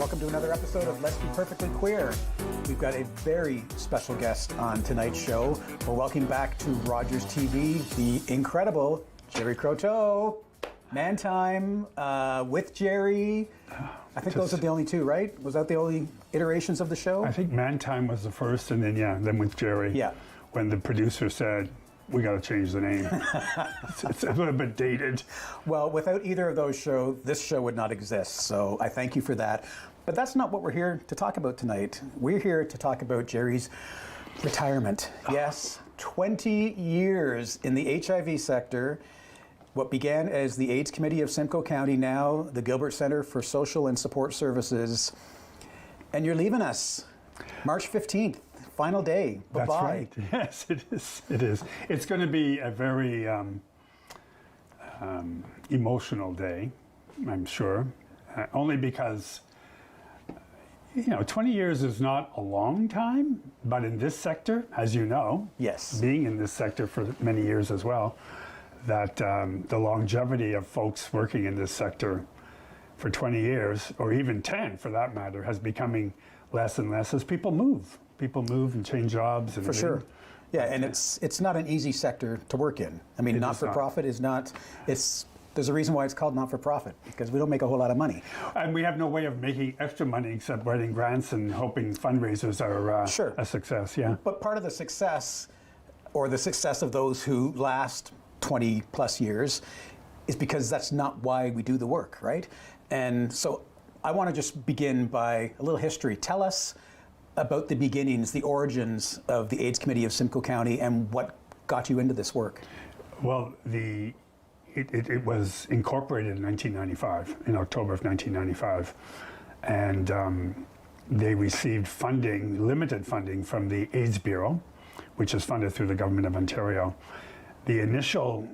welcome to another episode of Let's Be Perfectly Queer. We've got a very special guest on tonight's show. We're welcoming back to Rogers TV, the incredible Gerry Croteau. Man Time with Gerry. I think those are the only two, right? Was that the only iterations of the show? I think Man Time was the first, and then with Gerry. Yeah. When the producer said, we got to change the name. It's a little bit dated. Well, without either of those shows, this show would not exist. So I thank you for that. But that's not what we're here to talk about tonight. We're here to talk about Gerry's retirement. Yes, 20 years in the HIV sector. What began as the AIDS Committee of Simcoe County, now the Gilbert Centre for Social and Support Services. And you're leaving us March 15th, final day. Bye-bye. That's right. Yes, it is. It is. It's going to be a very emotional day, I'm sure. Only because, 20 years is not a long time, but in this sector, as you know, yes, being in this sector for many years as well, that the longevity of folks working in this sector for 20 years, or even 10 for that matter, has becoming less and less as people move. People move and change jobs. And for sure. Yeah, and it's not an easy sector to work in. I mean, not-for-profit is not, there's a reason why it's called not-for-profit, because we don't make a whole lot of money. And we have no way of making extra money except writing grants and hoping fundraisers are sure. a success, yeah. But part of the success, or the success of those who last 20 plus years, is because that's not why we do the work, right? And so I want to just begin by a little history. Tell us about the beginnings, the origins of the AIDS Committee of Simcoe County, and what got you into this work. Well, it was incorporated in 1995, in October of 1995, and they received funding, limited funding, from the AIDS Bureau, which is funded through the Government of Ontario. The initial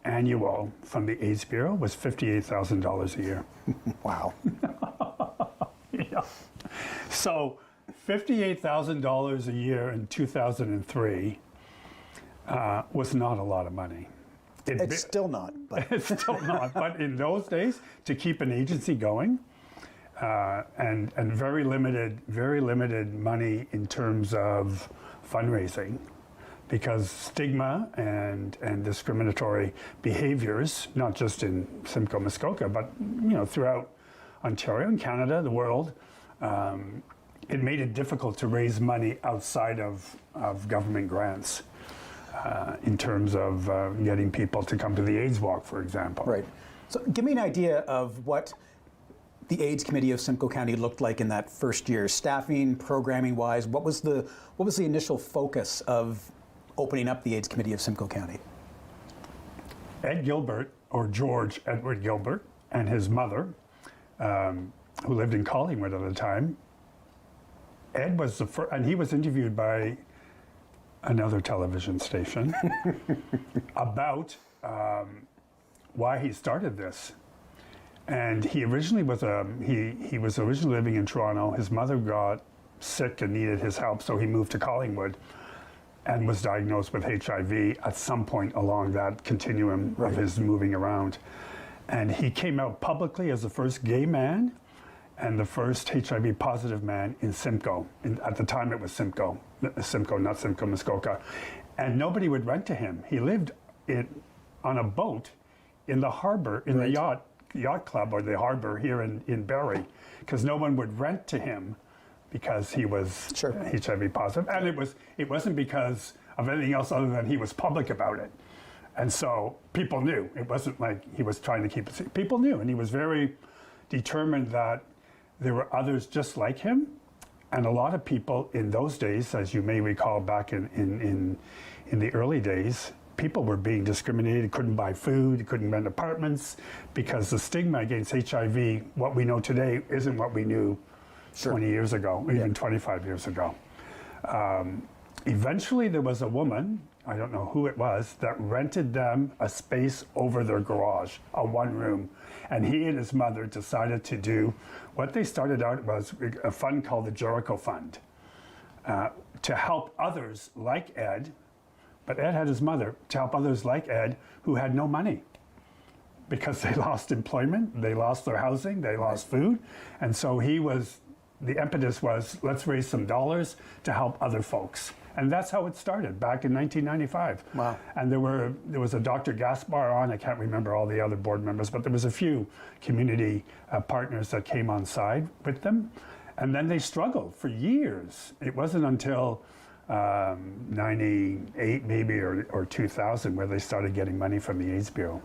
annual from the AIDS Bureau was $58,000 a year. Wow. Yeah. So $58,000 a year in 2003 was not a lot of money. It's still not. But. It's still not. But in those days, to keep an agency going, and very limited money in terms of fundraising, because stigma and discriminatory behaviors, not just in Simcoe, Muskoka, but throughout Ontario and Canada, the world, it made it difficult to raise money outside of government grants in terms of getting people to come to the AIDS Walk, for example. Right. So give me an idea of what the AIDS Committee of Simcoe County looked like in that first year, staffing, programming-wise. What was the initial focus of opening up the AIDS Committee of Simcoe County? Ed Gilbert, or George Edward Gilbert, and his mother, who lived in Collingwood at the time. Ed was the first, and he was interviewed by another television station about why he started this. And he originally was he was originally living in Toronto. His mother got sick and needed his help, so he moved to Collingwood and was diagnosed with HIV at some point along that continuum of his moving around. And he came out publicly as the first gay man and the first HIV positive man in Simcoe. At the time it was Simcoe, not Simcoe, Muskoka. And nobody would rent to him. He lived on a boat in the harbor, in the yacht club, or the harbor here in Barrie, because no one would rent to him because he was HIV positive. And it wasn't because of anything else other than he was public about it. And so people knew. It wasn't like he was trying to keep it secret. People knew, and he was very determined that there were others just like him. And a lot of people in those days, as you may recall back in the early days, people were being discriminated, couldn't buy food, couldn't rent apartments, because the stigma against HIV, what we know today, isn't what we knew 20 years ago, even 25 years ago. Eventually there was a woman, I don't know who it was, that rented them a space over their garage, a one room. And he and his mother decided to do, what they started out was a fund called the Jericho Fund, to help others like Ed, but Ed had his mother, to help others like Ed who had no money. because they lost employment, they lost their housing, they lost food. And so the impetus was, let's raise some dollars to help other folks. And that's how it started back in 1995. Wow. And there was a Dr. Gaspar on, I can't remember all the other board members, but there was a few community partners that came on side with them. And then they struggled for years. It wasn't until 98 maybe or 2000 where they started getting money from the AIDS Bureau.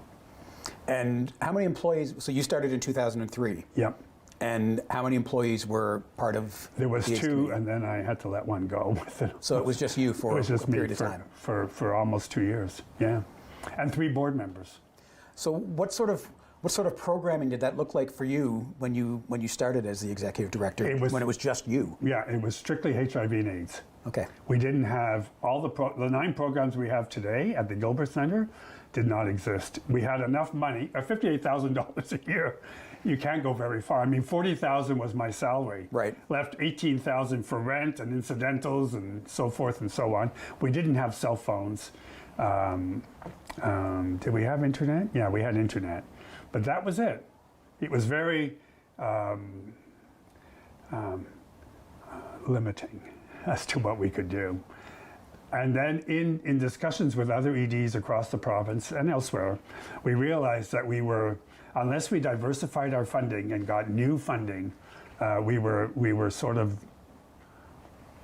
And how many employees, so you started in 2003. Yep. And how many employees were part of There was the AIDS two, committee? and then I had to let one go with it. So it was just you for It was just a me period of time. for almost 2 years, yeah. And 3 board members. So what sort of programming did that look like for you when you started as the executive director? When it was just you? Yeah, it was strictly HIV and AIDS. Okay. We didn't have all the 9 programs we have today at the Gilbert Centre did not exist. We had enough money, $58,000 a year. You can't go very far. I mean, $40,000 was my salary. Right. Left $18,000 for rent and incidentals and so forth and so on. We didn't have cell phones. Did we have internet? Yeah, we had internet. But that was it. It was very limiting as to what we could do. And then in discussions with other EDs across the province and elsewhere, we realized that unless we diversified our funding and got new funding, we were sort of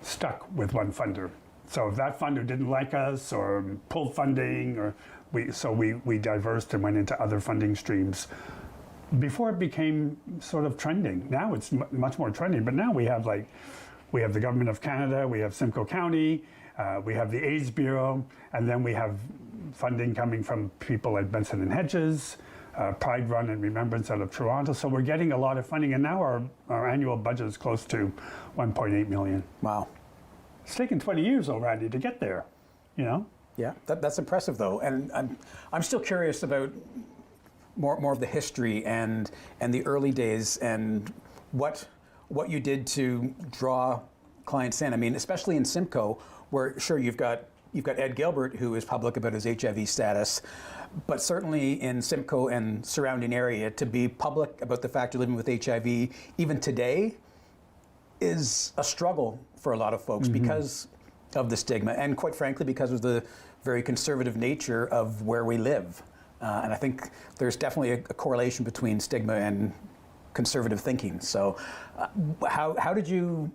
stuck with one funder. So if that funder didn't like us or pulled funding, we diversed and went into other funding streams before it became sort of trending. Now it's much more trending, but now we have the Government of Canada, we have Simcoe County, we have the AIDS Bureau, and then we have funding coming from people at Benson and Hedges, Pride Run and Remembrance out of Toronto. So we're getting a lot of funding, and now our annual budget is close to $1.8 million. Wow. It's taken 20 years already to get there, you know? Yeah, that's impressive though. And I'm still curious about more of the history and the early days and what you did to draw clients in. I mean, especially in Simcoe, where sure you've got Ed Gilbert, who is public about his HIV status, but certainly in Simcoe and surrounding area, to be public about the fact you're living with HIV, even today, is a struggle for a lot of folks because of the stigma, and quite frankly, because of the very conservative nature of where we live. And I think there's definitely a correlation between stigma and conservative thinking. So, how did you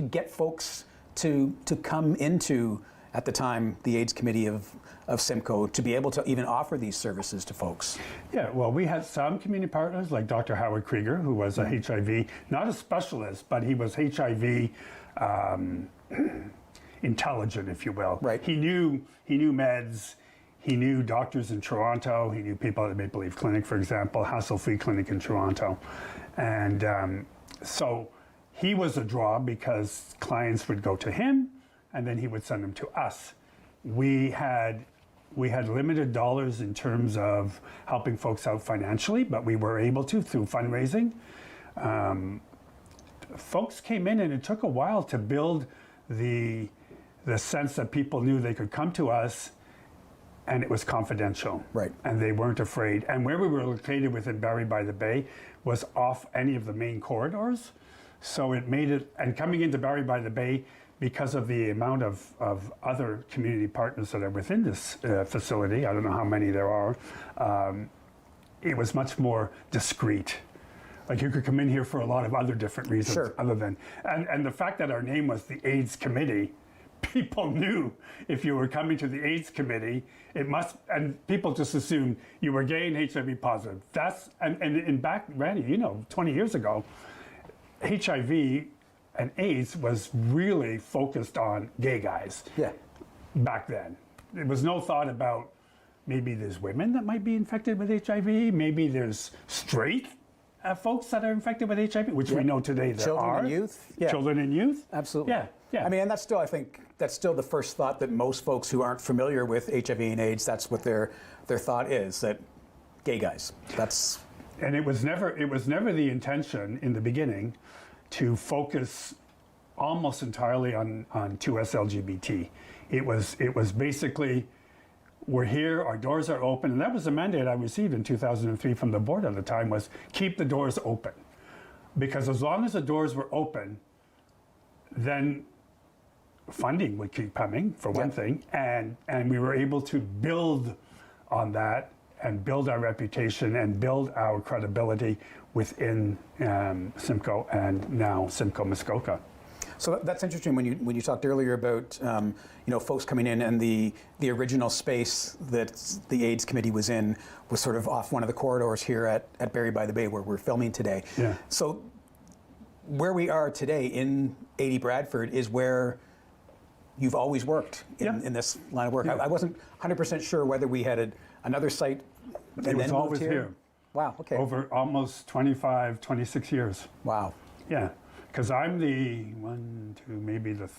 get folks to come into, at the time, the AIDS Committee of Simcoe, to be able to even offer these services to folks? Yeah, well, we had some community partners like Dr. Howard Krieger, who was a HIV, not a specialist, but he was HIV intelligent, if you will. Right. He knew meds. He knew doctors in Toronto. He knew people at Maple Leaf Clinic, for example, Hassle-Free Clinic in Toronto. And so he was a draw because clients would go to him, and then he would send them to us. We had limited dollars in terms of helping folks out financially, but we were able to through fundraising. Folks came in, and it took a while to build the sense that people knew they could come to us, and it was confidential. Right. And they weren't afraid. And where we were located within Barrie by the Bay was off any of the main corridors. So it made it, and coming into Barrie by the Bay, because of the amount of other community partners that are within this facility, I don't know how many there are, it was much more discreet. Like you could come in here for a lot of other different reasons. Sure. Other than, and the fact that our name was the AIDS Committee, people knew if you were coming to the AIDS Committee, and people just assumed you were gay and HIV positive. And back, Randy, 20 years ago, HIV and AIDS was really focused on gay guys. Yeah. Back then. There was no thought about maybe there's women that might be infected with HIV, maybe there's straight folks that are infected with HIV, which we know today there Children are. and youth. Yeah. Children and youth. Absolutely. Yeah. I mean, and that's still, I think, that's still the first thought that most folks who aren't familiar with HIV and AIDS, that's what their thought is, that gay guys. That's. And it was never the intention in the beginning to focus almost entirely on 2S LGBT. It was basically, we're here, our doors are open. And that was the mandate I received in 2003 from the board at the time, was keep the doors open. Because as long as the doors were open, then funding would keep coming, for one thing, and we were able to build on that and build our reputation and build our credibility within Simcoe and now Simcoe Muskoka. So that's interesting when you talked earlier about folks coming in, and the original space that the AIDS committee was in was sort of off one of the corridors here at Barrie by the Bay where we're filming today. Yeah. So where we are today in 80 Bradford is where you've always worked in this line of work. I wasn't 100% sure whether we had another site and It was then always moved here. Wow, okay. Over almost 25, 26 years. Wow. Yeah, because I'm the maybe the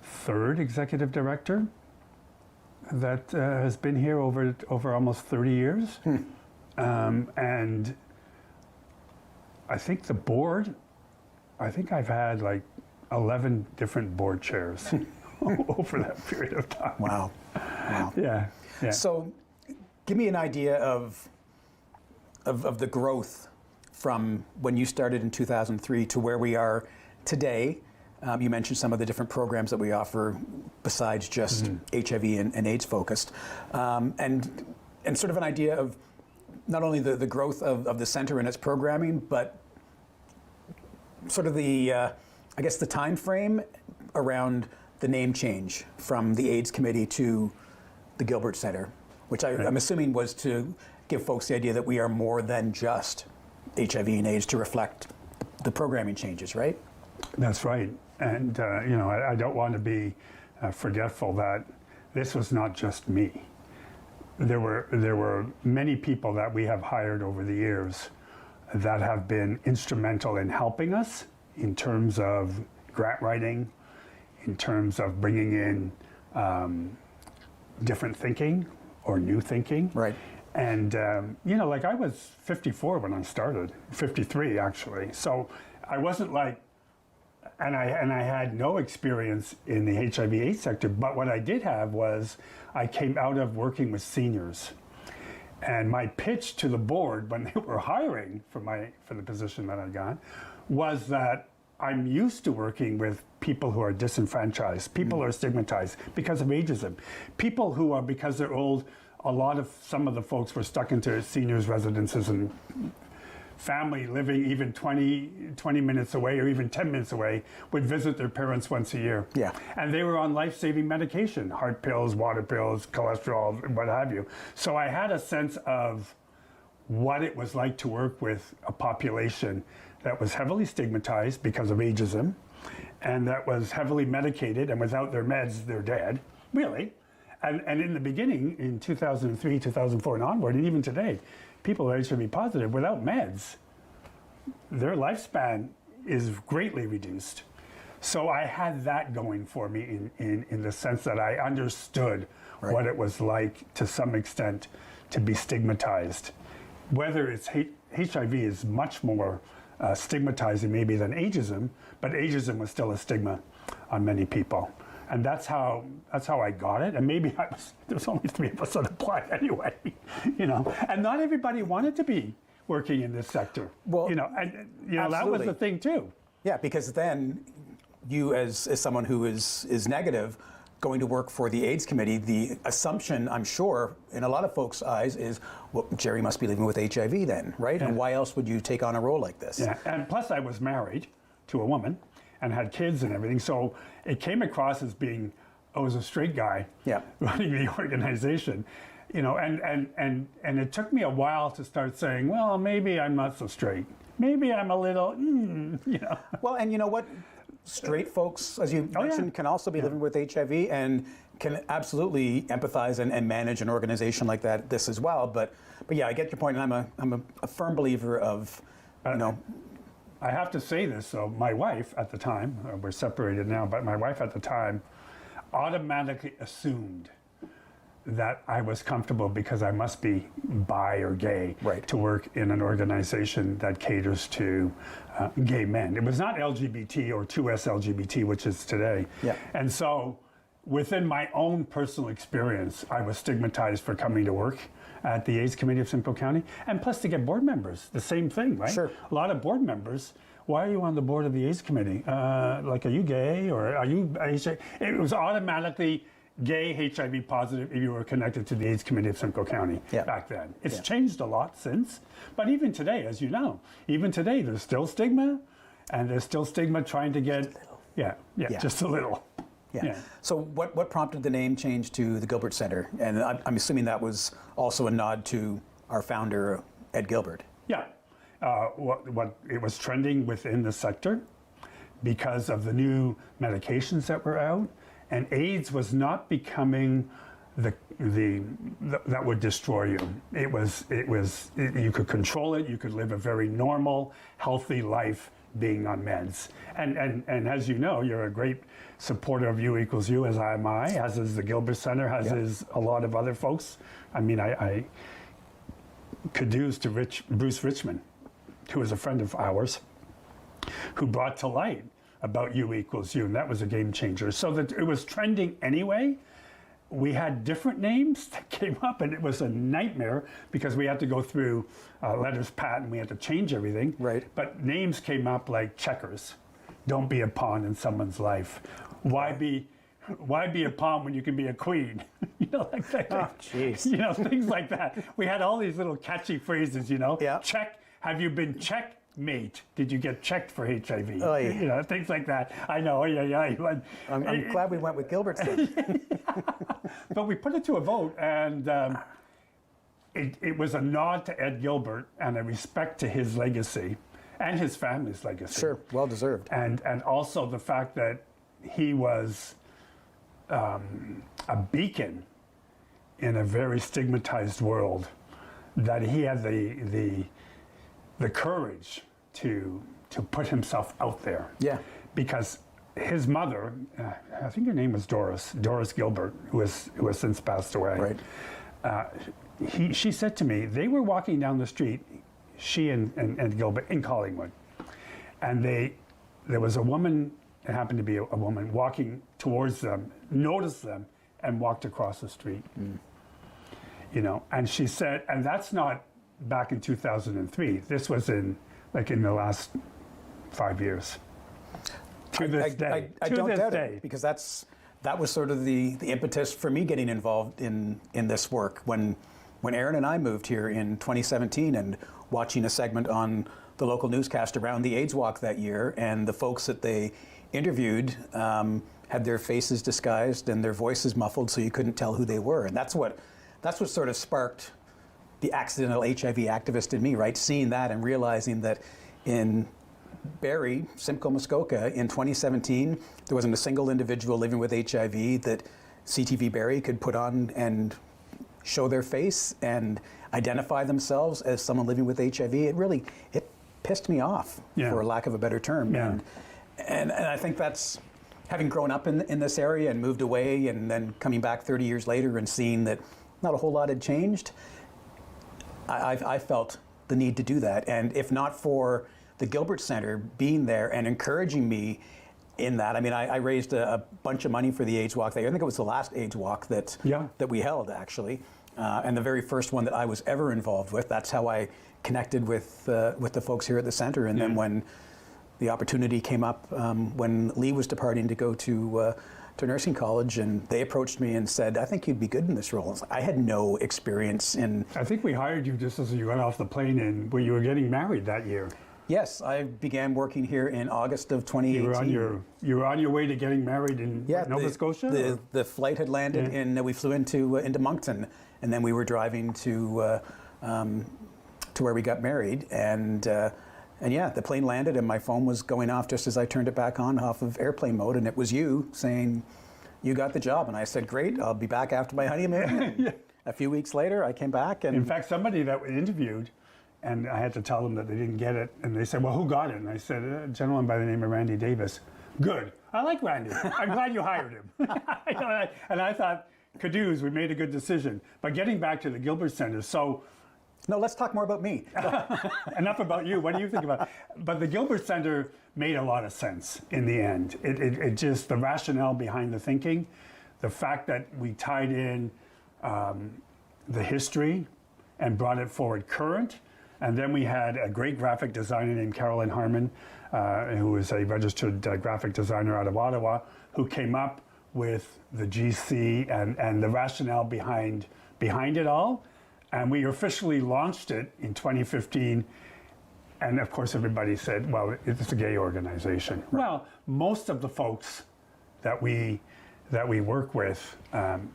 third executive director that has been here over almost 30 years. And I think the board, I've had like 11 different board chairs over that period of time. Wow. Wow. Yeah. So give me an idea of the growth from when you started in 2003 to where we are today. You mentioned some of the different programs that we offer besides just HIV and AIDS focused, and sort of an idea of not only the growth of the center and its programming, but sort of the time frame around the name change from the AIDS committee to the Gilbert Centre, which I'm assuming was to give folks the idea that we are more than just HIV and AIDS, to reflect the programming changes, right? That's right. And, I don't want to be forgetful that this was not just me. There were many people that we have hired over the years that have been instrumental in helping us in terms of grant writing, in terms of bringing in different thinking or new thinking. Right. And, like I was 54 when I started, 53 actually. So I wasn't like, and I had no experience in the HIV/AIDS sector, but what I did have was I came out of working with seniors. And my pitch to the board when they were hiring for the position that I got was that I'm used to working with people who are disenfranchised, people who are stigmatized because of ageism, people who are, because they're old, some of the folks were stuck into seniors' residences, and family living even 20 minutes away or even 10 minutes away would visit their parents once a year. Yeah. And they were on life-saving medication, heart pills, water pills, cholesterol, what have you. So I had a sense of what it was like to work with a population that was heavily stigmatized because of ageism, and that was heavily medicated, and without their meds, they're dead, really. And in the beginning, in 2003, 2004 and onward, and even today, people who are HIV positive without meds, their lifespan is greatly reduced. So I had that going for me in the sense that I understood what it was like, to some extent, to be stigmatized. Whether it's HIV is much more stigmatizing maybe than ageism, but ageism was still a stigma on many people. And that's how I got it. And maybe there's only 3 of us that applied anyway, And not everybody wanted to be working in this sector. Well, that was the thing too. Yeah, because then you, as someone who is negative, going to work for the AIDS committee, the assumption, I'm sure, in a lot of folks' eyes is, well, Gerry must be living with HIV then, right? Yeah. And why else would you take on a role like this? Yeah, and plus I was married to a woman and had kids and everything, so it came across as being, I was a straight guy running the organization, and it took me a while to start saying, well, maybe I'm not so straight. Maybe I'm a little, Well, and you know what? Straight folks, as you mentioned, can also be living with HIV and can absolutely empathize and manage an organization like this as well. But yeah, I get your point, and I'm a firm believer of, I have to say this, though. My wife at the time, we're separated now, but my wife at the time automatically assumed that I was comfortable because I must be bi or gay to work in an organization that caters to gay men. It was not LGBT or 2S LGBT, which is today. Yeah. And so within my own personal experience, I was stigmatized for coming to work at the AIDS Committee of Simcoe County. And plus to get board members, the same thing, right? Sure. A lot of board members, why are you on the board of the AIDS Committee? Like, are you gay or are you HIV? It was automatically gay, HIV positive if you were connected to the AIDS Committee of Simcoe County back then. It's changed a lot since. But even today, as you know, even today, there's still stigma, and there's still stigma trying to get, just a little. Yeah. So what prompted the name change to the Gilbert Centre? And I'm assuming that was also a nod to our founder, Ed Gilbert. Yeah. What it was trending within the sector because of the new medications that were out, and AIDS was not becoming that would destroy you. You could control it. You could live a very normal, healthy life being on meds. And as you know, you're a great supporter of U equals U, as am I, as is the Gilbert Centre, as is a lot of other folks. I mean, I kudos to Bruce Richmond, who is a friend of ours, who brought to light about U equals U, and that was a game changer. So that it was trending anyway. We had different names that came up, and it was a nightmare because we had to go through letters pat and we had to change everything. Right. But names came up like checkers. Don't be a pawn in someone's life. Why be a pawn when you can be a queen? You know, like that. Oh, jeez. You know, things like that. We had all these little catchy phrases, you know. Yeah. Check. Have you been checked? Mate, did you get checked for HIV? Oy. You know, things like that. I know, I'm glad we went with Gilbert's name. But we put it to a vote, and it was a nod to Ed Gilbert and a respect to his legacy and his family's legacy. Sure, well deserved. And also the fact that he was a beacon in a very stigmatized world, that he had the courage to put himself out there. Yeah. Because his mother, I think her name was Doris Gilbert, who has since passed away. Right. She said to me, they were walking down the street, she and Gilbert, in Collingwood, and there was a woman, it happened to be a woman, walking towards them, noticed them, and walked across the street. You know, and she said, and that's not back in 2003. This was in the last 5 years. To this day. I don't doubt it, because that was sort of the impetus for me getting involved in this work when Aaron and I moved here in 2017 and watching a segment on the local newscast around the AIDS walk that year, and the folks that they interviewed had their faces disguised and their voices muffled so you couldn't tell who they were, and that's what sort of sparked the accidental HIV activist in me, right? Seeing that and realizing that in Barrie, Simcoe, Muskoka, in 2017, there wasn't a single individual living with HIV that CTV Barrie could put on and show their face and identify themselves as someone living with HIV. It pissed me off, for lack of a better term. Yeah. And I think that's, having grown up in this area and moved away and then coming back 30 years later and seeing that not a whole lot had changed, I felt the need to do that. And if not for the Gilbert Centre being there and encouraging me in that, I mean, I raised a bunch of money for the AIDS walk there. I think it was the last AIDS walk that we held, actually, and the very first one that I was ever involved with. That's how I connected with the folks here at the centre. And then when the opportunity came up, when Lee was departing to go to nursing college, and they approached me and said, I think you'd be good in this role. I had no experience in... I think we hired you just as you got off the plane and when you were getting married that year. Yes, I began working here in August of 2018. You were on your way to getting married in Nova Scotia? The flight had landed and we flew into Moncton, and then we were driving to where we got married, and the plane landed and my phone was going off just as I turned it back on off of airplane mode, and it was you saying, you got the job. And I said, great, I'll be back after my honeymoon. A few weeks later, I came back. And in fact, somebody that we interviewed, and I had to tell them that they didn't get it, and they said, well, who got it? And I said, a gentleman by the name of Randy Davis. Good. I like Randy. I'm glad you hired him. And I thought, kudos, we made a good decision. But getting back to the Gilbert Centre, no, let's talk more about me. Enough about you. What do you think about it? But the Gilbert Centre made a lot of sense in the end. It just, the rationale behind the thinking, the fact that we tied in the history and brought it forward current. And then we had a great graphic designer named Carolyn Harmon, who is a registered graphic designer out of Ottawa, who came up with the GC and the rationale behind it all. And we officially launched it in 2015. And of course, everybody said, well, it's a gay organization. Right. Well, most of the folks that we work with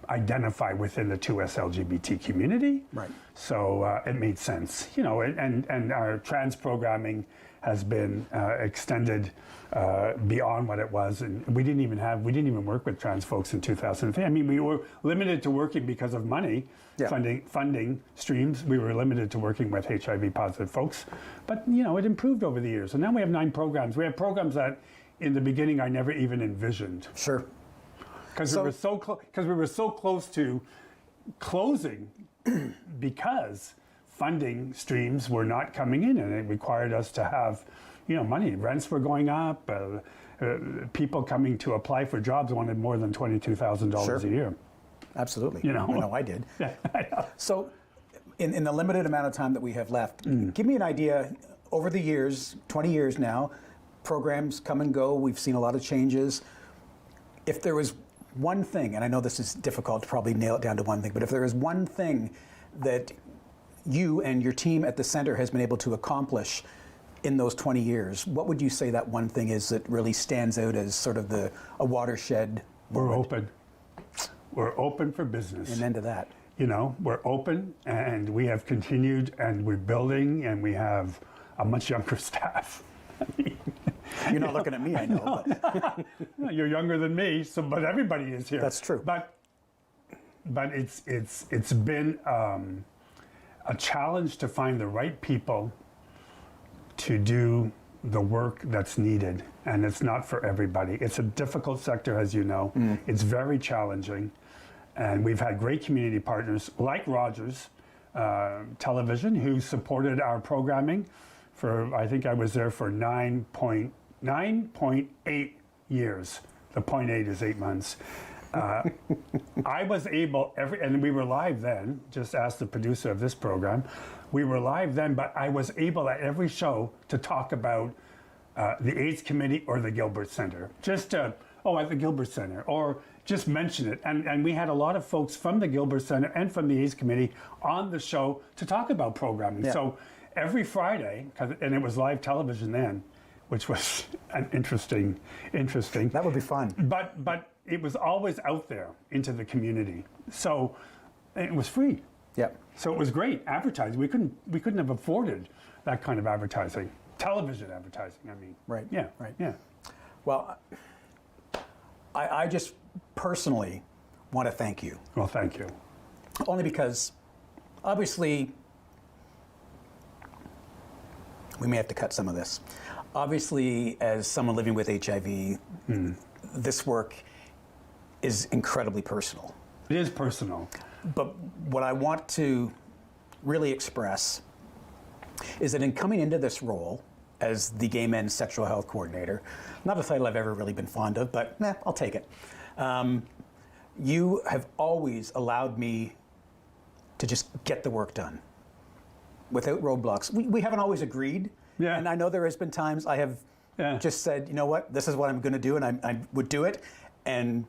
identify within the 2S LGBT community. Right. So it made sense, you know, and our trans programming has been extended beyond what it was, and we didn't even work with trans folks in 2003. I mean, we were limited to working because of money, funding streams. We were limited to working with HIV positive folks, but you know, it improved over the years. And now we have 9 programs. We have programs that in the beginning I never even envisioned. Sure. Because we were so close to closing because funding streams were not coming in, and it required us to have, you know, money. Rents were going up. People coming to apply for jobs wanted more than $22,000 a year. Absolutely. You know, I know I did. Yeah, I know. So, in the limited amount of time that we have left, give me an idea. Over the years, 20 years now, programs come and go. We've seen a lot of changes. If there was one thing, and I know this is difficult to probably nail it down to one thing, but if there is one thing that you and your team at the center has been able to accomplish in those 20 years, what would you say that one thing is that really stands out as sort of a watershed moment? We're open. We're open for business. Amen to that. You know, we're open, and we have continued, and we're building, and we have a much younger staff. You're not looking at me, I know. But. You're younger than me, but everybody is here. That's true. But it's been a challenge to find the right people to do the work that's needed, and it's not for everybody. It's a difficult sector, as you know. It's very challenging, and we've had great community partners like Rogers Television, who supported our programming for, I think I was there for 9.8 years. The 0.8 is 8 months. I was able, and we were live then, just ask the producer of this program, we were live then, but I was able at every show to talk about the AIDS Committee or the Gilbert Centre. Just, at the Gilbert Centre, or just mention it. And we had a lot of folks from the Gilbert Centre and from the AIDS Committee on the show to talk about programming. Yeah. So every Friday, and it was live television then, which was an interesting. That would be fun. But it was always out there into the community. So it was free. Yeah. So it was great advertising. We couldn't have afforded that kind of advertising. Television advertising, I mean. Right. Yeah. Right. Yeah. Well, I just personally want to thank you. Well, thank you. Only because, obviously, we may have to cut some of this. Obviously, as someone living with HIV, this work is incredibly personal. It is personal. But what I want to really express is that in coming into this role as the Gay Men's Sexual Health Coordinator, not a title I've ever really been fond of, but I'll take it. You have always allowed me to just get the work done without roadblocks. We haven't always agreed. Yeah. And I know there has been times I have just said, you know what, this is what I'm going to do, and I would do it. And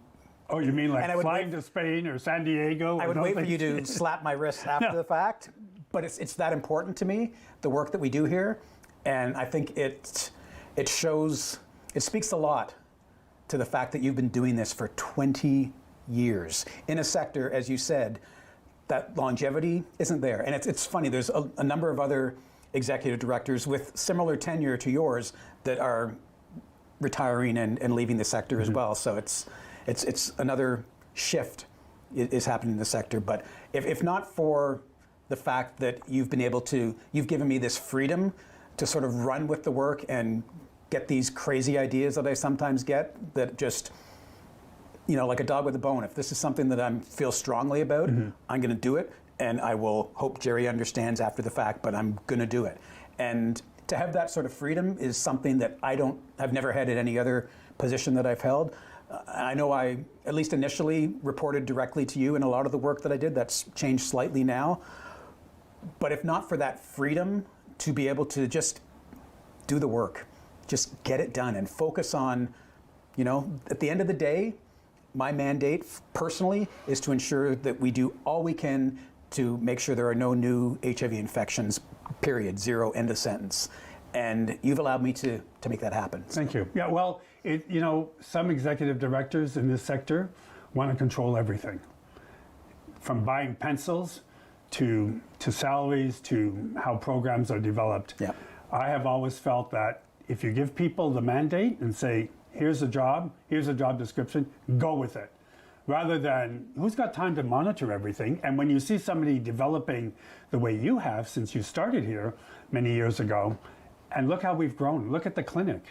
oh, you mean like flying to Spain or San Diego? I would wait for you to slap my wrist after the fact. But it's that important to me, the work that we do here. And I think it shows, it speaks a lot to the fact that you've been doing this for 20 years in a sector, as you said, that longevity isn't there. And it's funny, there's a number of other executive directors with similar tenure to yours that are retiring and leaving the sector as well. So it's another shift is happening in the sector. But if not for the fact that you've given me this freedom to sort of run with the work and get these crazy ideas that I sometimes get that just, like a dog with a bone. If this is something that I feel strongly about, I'm going to do it. And I will hope Gerry understands after the fact, but I'm going to do it. And to have that sort of freedom is something that I've never had at any other position that I've held. I know I, at least initially, reported directly to you in a lot of the work that I did. That's changed slightly now. But if not for that freedom to be able to just do the work, just get it done and focus on, you know, at the end of the day, my mandate personally is to ensure that we do all we can to make sure there are no new HIV infections, period, zero, end of sentence. And you've allowed me to make that happen. Thank you. Yeah, well, you know, some executive directors in this sector want to control everything, from buying pencils to salaries to how programs are developed. Yep. I have always felt that if you give people the mandate and say, here's a job description, go with it. Rather than, who's got time to monitor everything? And when you see somebody developing the way you have since you started here many years ago, and look how we've grown. Look at the clinic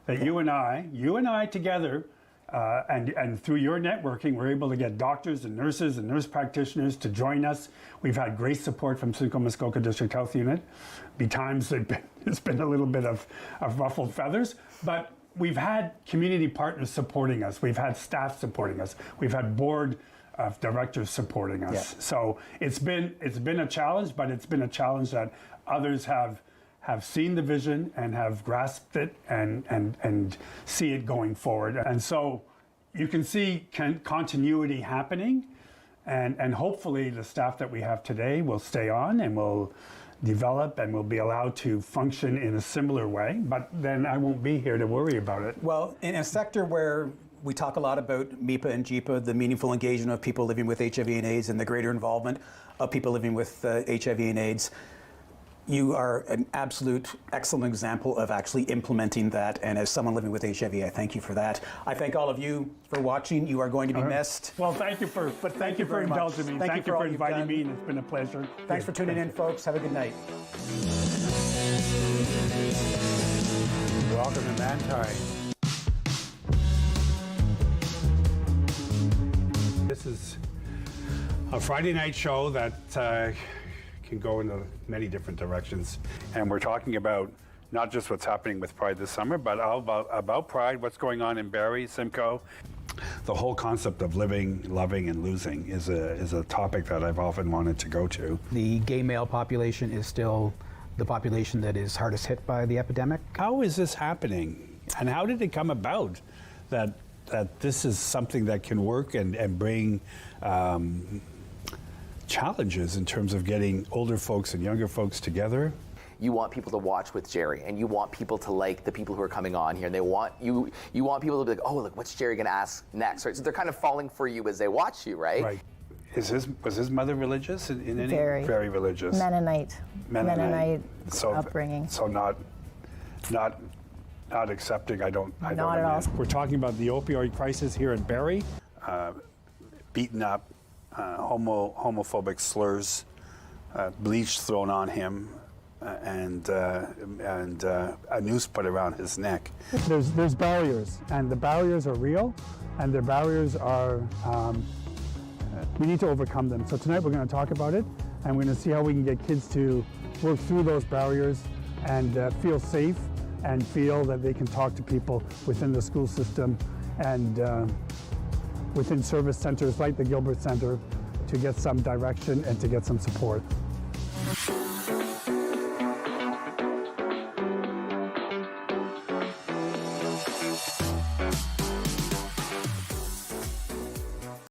that you and I together, and through your networking, we're able to get doctors and nurses and nurse practitioners to join us. We've had great support from Simcoe Muskoka District Health Unit. Be times it's been a little bit of ruffled feathers, but we've had community partners supporting us. We've had staff supporting us. We've had board of directors supporting us. Yeah. So it's been a challenge, but it's been a challenge that others have seen the vision and have grasped it and see it going forward. And so you can see continuity happening, and hopefully the staff that we have today will stay on and will develop and will be allowed to function in a similar way, but then I won't be here to worry about it. Well, in a sector where we talk a lot about MIPA and JIPA, the meaningful engagement of people living with HIV and AIDS and the greater involvement of people living with HIV and AIDS, you are an absolute excellent example of actually implementing that. And as someone living with HIV, I thank you for that. I thank all of you for watching. You are going to be missed. Well, thank you for indulging me. Thank you for inviting me, and it's been a pleasure. Thanks for tuning in, folks. Have a good night. Welcome to Mankind. This is a Friday night show that can go in many different directions. And we're talking about not just what's happening with Pride this summer, but about Pride, what's going on in Barrie, Simcoe. The whole concept of living, loving, and losing is a topic that I've often wanted to go to. The gay male population is still the population that is hardest hit by the epidemic. How is this happening? And how did it come about that this is something that can work and bring challenges in terms of getting older folks and younger folks together? You want people to watch with Gerry, and you want people to like the people who are coming on here, and you want people to be like, oh, look, what's Gerry going to ask next? Right? So they're kind of falling for you as they watch you, right? Right. Was his mother religious in any? Very religious. Mennonite upbringing. So not accepting. I don't. Not at all. We're talking about the opioid crisis here in Barrie. Beaten up, homophobic slurs, bleach thrown on him, and a noose put around his neck. There's barriers, and the barriers are real, and the barriers are, we need to overcome them. So tonight we're going to talk about it, and we're going to see how we can get kids to work through those barriers and feel safe and feel that they can talk to people within the school system and within service centers like the Gilbert Centre to get some direction and to get some support.